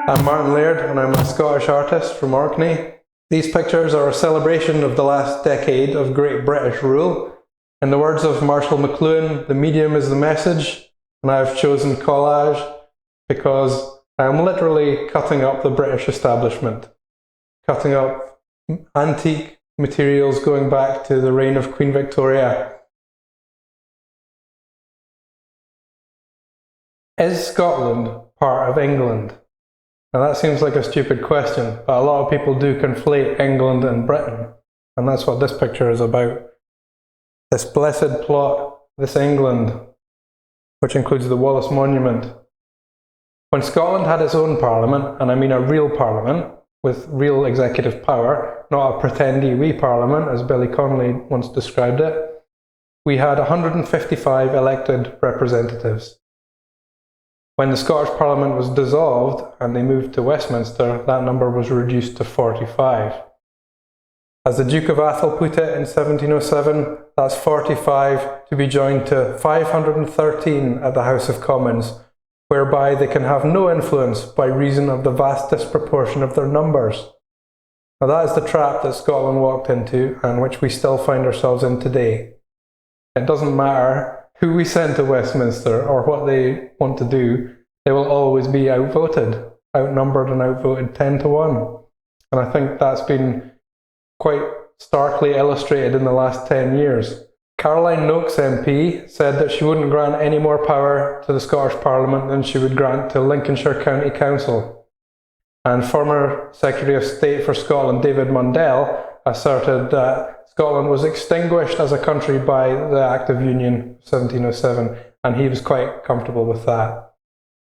I'm Martin Laird and I'm a Scottish artist from Orkney. These pictures are a celebration of the last decade of Great British rule. In the words of Marshall McLuhan, the medium is the message, and I've chosen collage because I'm literally cutting up the British establishment, cutting up antique materials going back to the reign of Queen Victoria. Is Scotland part of England? Now that seems like a stupid question, but a lot of people do conflate England and Britain, and that's what this picture is about. This blessed plot, this England, which includes the Wallace Monument. When Scotland had its own parliament, and I mean a real parliament, with real executive power, not a pretendee wee parliament, as Billy Connolly once described it, we had 155 elected representatives. When the Scottish Parliament was dissolved and they moved to Westminster, that number was reduced to 45. As the Duke of Atholl put it in 1707, that's 45 to be joined to 513 at the House of Commons, whereby they can have no influence by reason of the vast disproportion of their numbers. Now that is the trap that Scotland walked into and which we still find ourselves in today. It doesn't matter who we send to Westminster or what they want to do, they will always be outvoted, outnumbered and outvoted 10 to 1. And I think that's been quite starkly illustrated in the last 10 years. Caroline Noakes MP said that she wouldn't grant any more power to the Scottish Parliament than she would grant to Lincolnshire County Council. And former Secretary of State for Scotland David Mundell asserted that Scotland was extinguished as a country by the Act of Union 1707, and he was quite comfortable with that.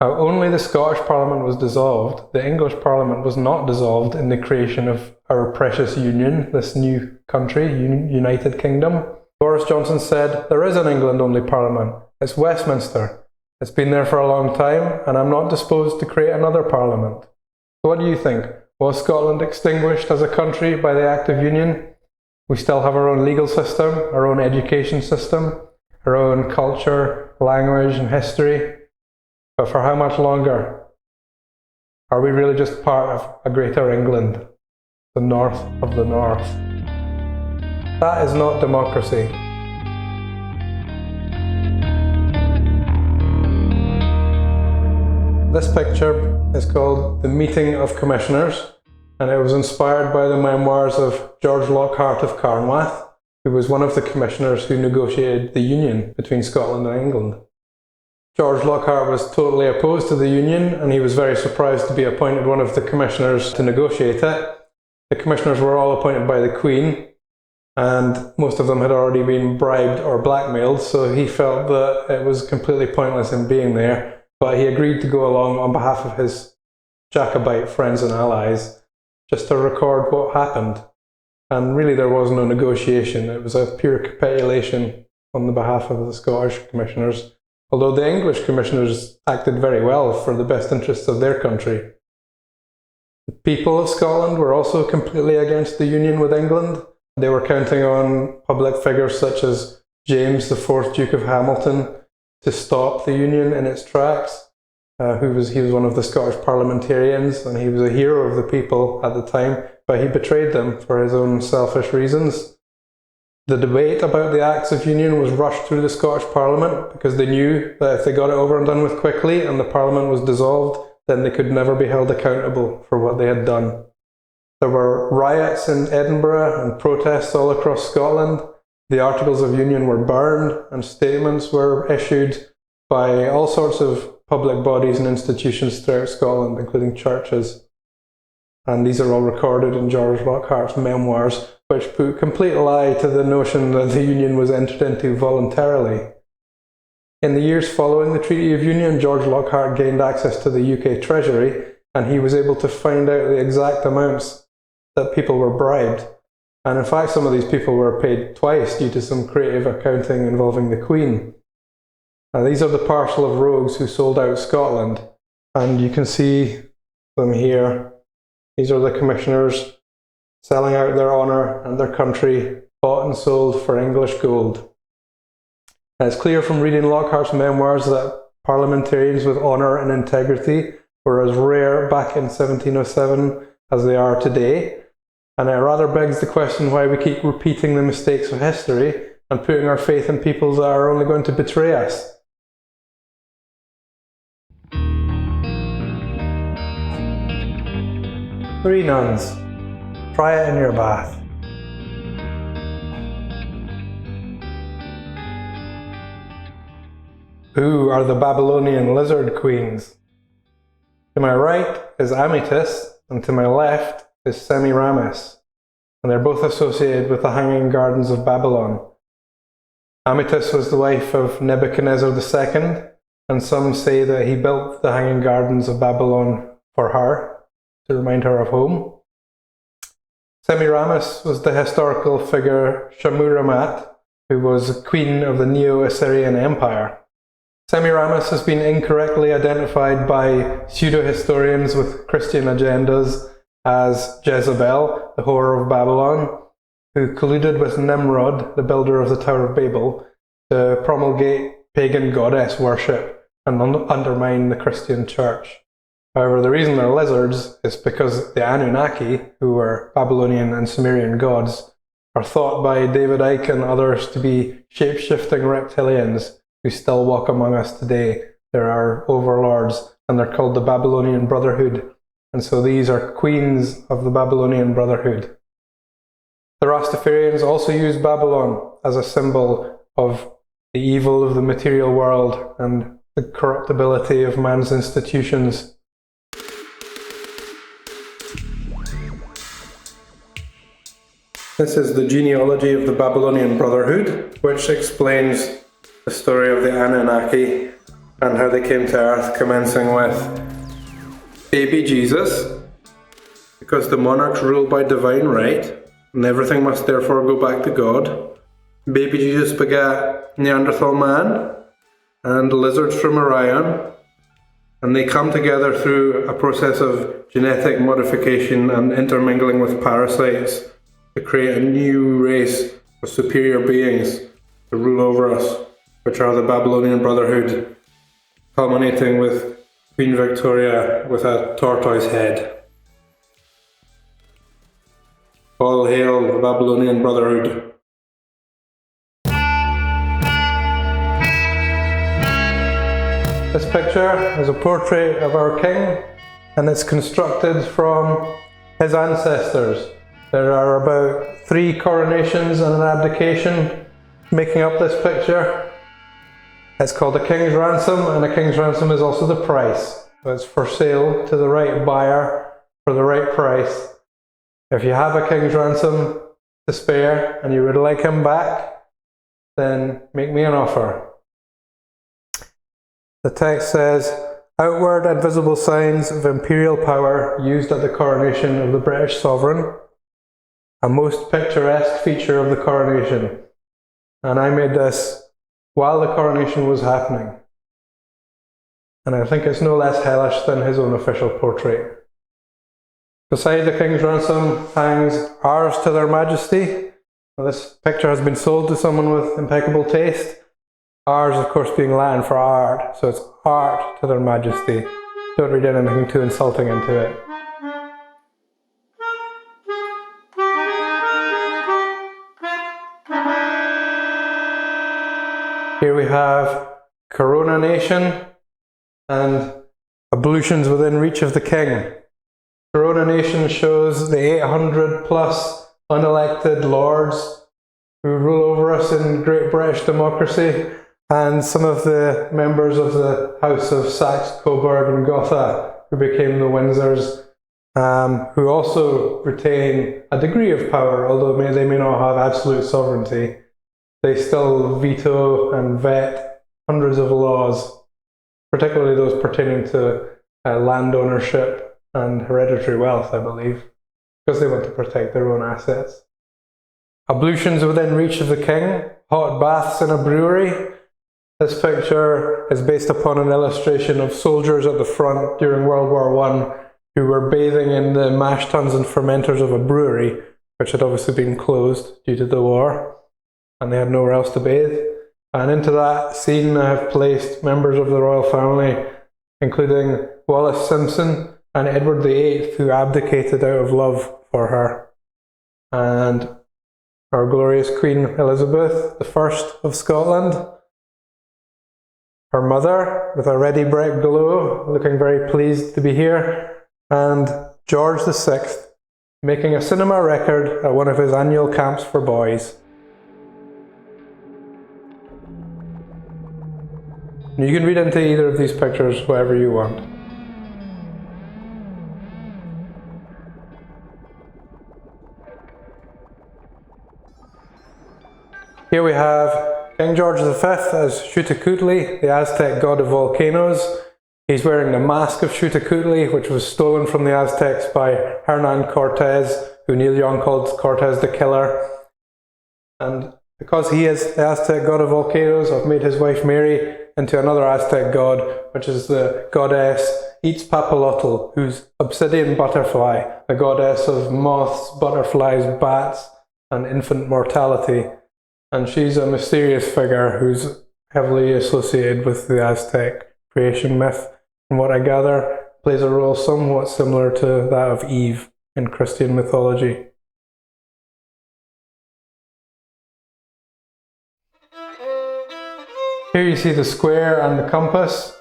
Now, only the Scottish Parliament was dissolved. The English Parliament was not dissolved in the creation of our precious union, this new country, United Kingdom. Boris Johnson said, there is an England-only Parliament. It's Westminster. It's been there for a long time, and I'm not disposed to create another Parliament. So what do you think? Was Scotland extinguished as a country by the Act of Union? We still have our own legal system, our own education system, our own culture, language and history. But for how much longer? Are we really just part of a greater England, the north of the north? That is not democracy. This picture is called The Meeting of Commissioners, and it was inspired by the memoirs of George Lockhart of Carnwath, who was one of the commissioners who negotiated the union between Scotland and England. George Lockhart was totally opposed to the union, and he was very surprised to be appointed one of the commissioners to negotiate it. The commissioners were all appointed by the Queen, and most of them had already been bribed or blackmailed, so he felt that it was completely pointless in being there, but he agreed to go along on behalf of his Jacobite friends and allies, just to record what happened. And really there was no negotiation, it was a pure capitulation on the behalf of the Scottish commissioners, although the English commissioners acted very well for the best interests of their country. The people of Scotland were also completely against the union with England. They were counting on public figures such as James, the 4th Duke of Hamilton, to stop the union in its tracks. He was one of the Scottish parliamentarians, and he was a hero of the people at the time, but he betrayed them for his own selfish reasons. The debate about the Acts of Union was rushed through the Scottish Parliament because they knew that if they got it over and done with quickly and the Parliament was dissolved, then they could never be held accountable for what they had done. There were riots in Edinburgh and protests all across Scotland. The Articles of Union were burned and statements were issued by all sorts of public bodies and institutions throughout Scotland, including churches. And these are all recorded in George Lockhart's memoirs, which put complete lie to the notion that the Union was entered into voluntarily. In the years following the Treaty of Union, George Lockhart gained access to the UK Treasury, and he was able to find out the exact amounts that people were bribed. And in fact, some of these people were paid twice due to some creative accounting involving the Queen. Now, these are the Parcel of Rogues who sold out Scotland, and you can see them here. These are the commissioners selling out their honour and their country, bought and sold for English gold. And it's clear from reading Lockhart's memoirs that parliamentarians with honour and integrity were as rare back in 1707 as they are today, and it rather begs the question why we keep repeating the mistakes of history and putting our faith in peoples that are only going to betray us. Three nuns. Try it in your bath. Who are the Babylonian lizard queens? To my right is Amytis, and to my left is Semiramis, and they're both associated with the Hanging Gardens of Babylon. Amytis was the wife of Nebuchadnezzar II, and some say that he built the Hanging Gardens of Babylon for her, to remind her of home. Semiramis was the historical figure Shamuramat, who was queen of the Neo-Assyrian Empire. Semiramis has been incorrectly identified by pseudo-historians with Christian agendas as Jezebel, the whore of Babylon, who colluded with Nimrod, the builder of the Tower of Babel, to promulgate pagan goddess worship and undermine the Christian church. However, the reason they're lizards is because the Anunnaki, who were Babylonian and Sumerian gods, are thought by David Icke and others to be shape-shifting reptilians who still walk among us today. They're our overlords, and they're called the Babylonian Brotherhood. And so these are queens of the Babylonian Brotherhood. The Rastafarians also use Babylon as a symbol of the evil of the material world and the corruptibility of man's institutions. This is the genealogy of the Babylonian Brotherhood, which explains the story of the Anunnaki and how they came to Earth, commencing with baby Jesus, because the monarchs rule by divine right, and everything must therefore go back to God. Baby Jesus begat Neanderthal man and lizards from Orion, and they come together through a process of genetic modification and intermingling with parasites to create a new race of superior beings to rule over us, which are the Babylonian Brotherhood, culminating with Queen Victoria with a tortoise head. All hail the Babylonian Brotherhood. This picture is a portrait of our king, and it's constructed from his ancestors. There are about 3 coronations and an abdication making up this picture. It's called a king's ransom, and a king's ransom is also the price. So it's for sale to the right buyer for the right price. If you have a king's ransom to spare and you would like him back, then make me an offer. The text says, outward and visible signs of imperial power used at the coronation of the British sovereign. A most picturesque feature of the coronation. And I made this while the coronation was happening. And I think it's no less hellish than his own official portrait. Beside the king's ransom hangs ours to their majesty. Now, this picture has been sold to someone with impeccable taste. Ours, of course, being Latin for art, so it's art to their majesty. Don't read anything too insulting into it. Here we have coronation and ablutions within reach of the king. Coronation shows the 800 plus unelected lords who rule over us in Great British democracy, and some of the members of the House of Saxe, Coburg and Gotha who became the Windsors, who also retain a degree of power, although they may not have absolute sovereignty. They still veto and vet hundreds of laws, particularly those pertaining to land ownership and hereditary wealth, I believe, because they want to protect their own assets. Ablutions within reach of the king, hot baths in a brewery. This picture is based upon an illustration of soldiers at the front during World War I who were bathing in the mash tuns and fermenters of a brewery, which had obviously been closed due to the war, and they had nowhere else to bathe. And into that scene I have placed members of the royal family, including Wallace Simpson and Edward VIII, who abdicated out of love for her. And our glorious Queen Elizabeth I of Scotland. Her mother, with a ready bright glow, looking very pleased to be here. And George VI, making a cinema record at one of his annual camps for boys. You can read into either of these pictures whatever you want. Here we have King George V as Xiuhtacuhtli, the Aztec god of volcanoes. He's wearing the mask of Xiuhtacuhtli, which was stolen from the Aztecs by Hernan Cortez, who Neil Young called Cortez the Killer. And because he is the Aztec god of volcanoes, I've made his wife Mary into another Aztec god, which is the goddess Itzpapalotl, who's obsidian butterfly, the goddess of moths, butterflies, bats, and infant mortality. And she's a mysterious figure who's heavily associated with the Aztec creation myth. From what I gather, plays a role somewhat similar to that of Eve in Christian mythology. Here you see the square and the compass,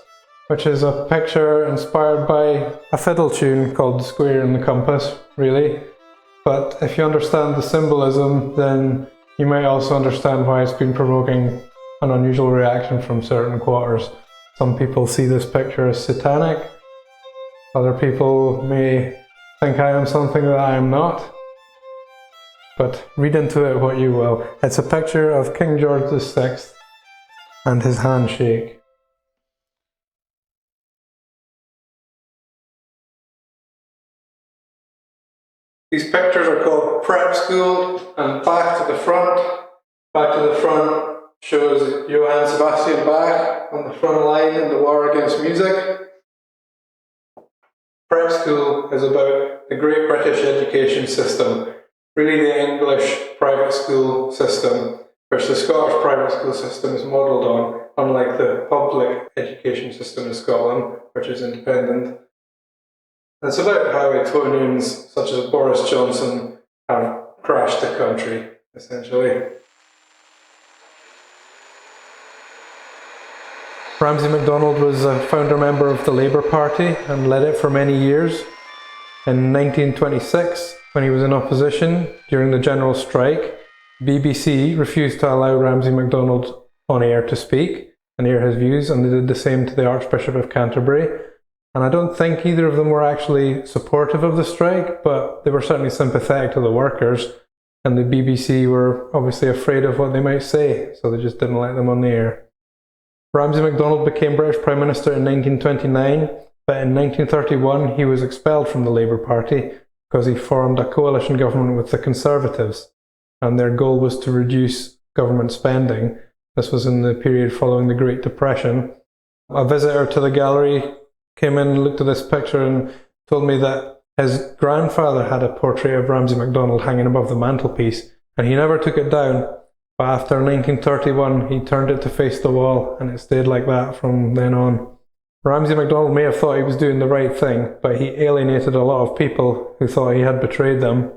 which is a picture inspired by a fiddle tune called The Square and the Compass, really. But if you understand the symbolism, then you might also understand why it's been provoking an unusual reaction from certain quarters. Some people see this picture as satanic. Other people may think I am something that I am not. But read into it what you will. It's a picture of King George VI and his handshake. These pictures are called Prep School and Back to the Front. Back to the Front shows Johann Sebastian Bach on the front line in the war against music. Prep School is about the great British education system, really the English private school system, which the Scottish private school system is modelled on, unlike the public education system in Scotland, which is independent. It's about how Etonians such as Boris Johnson have crashed the country, essentially. Ramsay MacDonald was a founder member of the Labour Party and led it for many years. In 1926, when he was in opposition during the general strike, BBC refused to allow Ramsay MacDonald on air to speak and air his views, and they did the same to the Archbishop of Canterbury. And I don't think either of them were actually supportive of the strike, but they were certainly sympathetic to the workers, and the BBC were obviously afraid of what they might say, so they just didn't let them on the air. Ramsay MacDonald became British Prime Minister in 1929, but in 1931 he was expelled from the Labour Party because he formed a coalition government with the Conservatives, and their goal was to reduce government spending. This was in the period following the Great Depression. A visitor to the gallery came in and looked at this picture and told me that his grandfather had a portrait of Ramsay MacDonald hanging above the mantelpiece, and he never took it down. But after 1931, he turned it to face the wall, and it stayed like that from then on. Ramsay MacDonald may have thought he was doing the right thing, but he alienated a lot of people who thought he had betrayed them.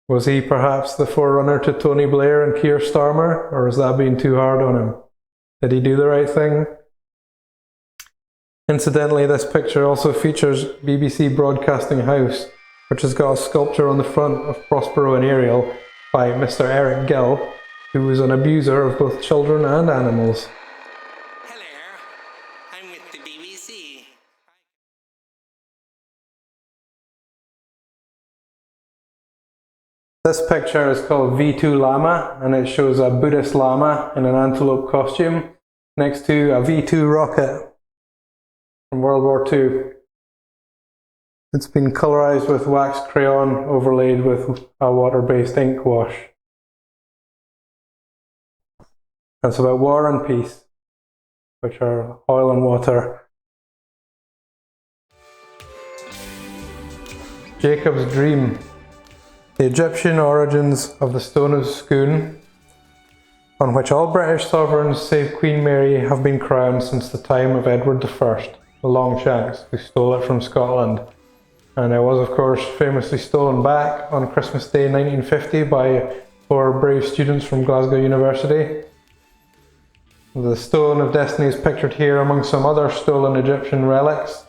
Was he perhaps the forerunner to Tony Blair and Keir Starmer, or was that being too hard on him? Did he do the right thing? Incidentally, this picture also features BBC Broadcasting House, which has got a sculpture on the front of Prospero and Ariel by Mr. Eric Gill, who was an abuser of both children and animals. Hello, I'm with the BBC. This picture is called V2 Lama, and it shows a Buddhist Lama in an antelope costume next to a V2 rocket from World War II. It's been colorized with wax crayon overlaid with a water-based ink wash. It's about war and peace, which are oil and water. Jacob's Dream. The Egyptian origins of the Stone of Scone, on which all British sovereigns save Queen Mary have been crowned since the time of Edward I. Longshanks, who stole it from Scotland. And it was, of course, famously stolen back on Christmas Day 1950 by 4 brave students from Glasgow University. The Stone of Destiny is pictured here among some other stolen Egyptian relics.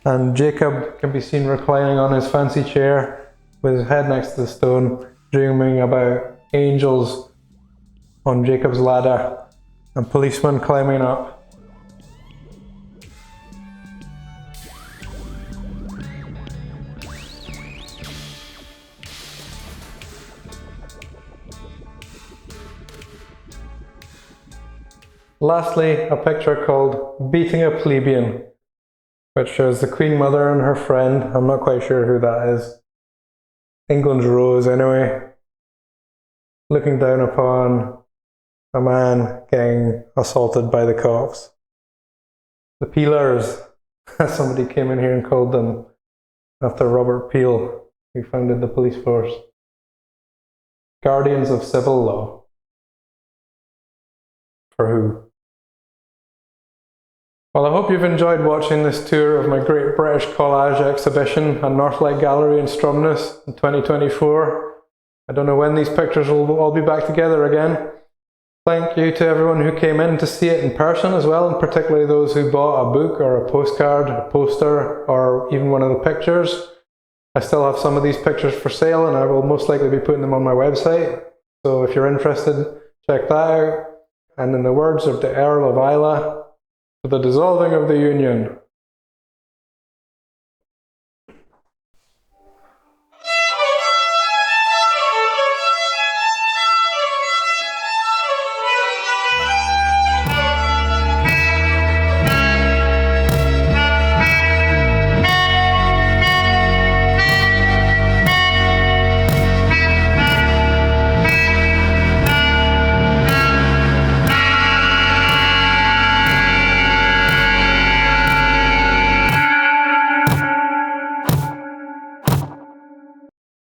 And Jacob can be seen reclining on his fancy chair with his head next to the stone, dreaming about angels on Jacob's ladder and policemen climbing up. Lastly, a picture called Beating a Plebeian, which shows the Queen Mother and her friend. I'm not quite sure who that is. England's Rose, anyway. Looking down upon a man getting assaulted by the cops. The Peelers, as somebody came in here and called them after Robert Peel, who founded the police force. Guardians of civil law. For who? Well, I hope you've enjoyed watching this tour of my Great British Collage exhibition at Northlight Gallery in Stromness in 2024. I don't know when these pictures will all be back together again. Thank you to everyone who came in to see it in person as well, and particularly those who bought a book or a postcard, a poster, or even one of the pictures. I still have some of these pictures for sale, and I will most likely be putting them on my website. So if you're interested, check that out. And in the words of the Earl of Islay, to the dissolving of the Union,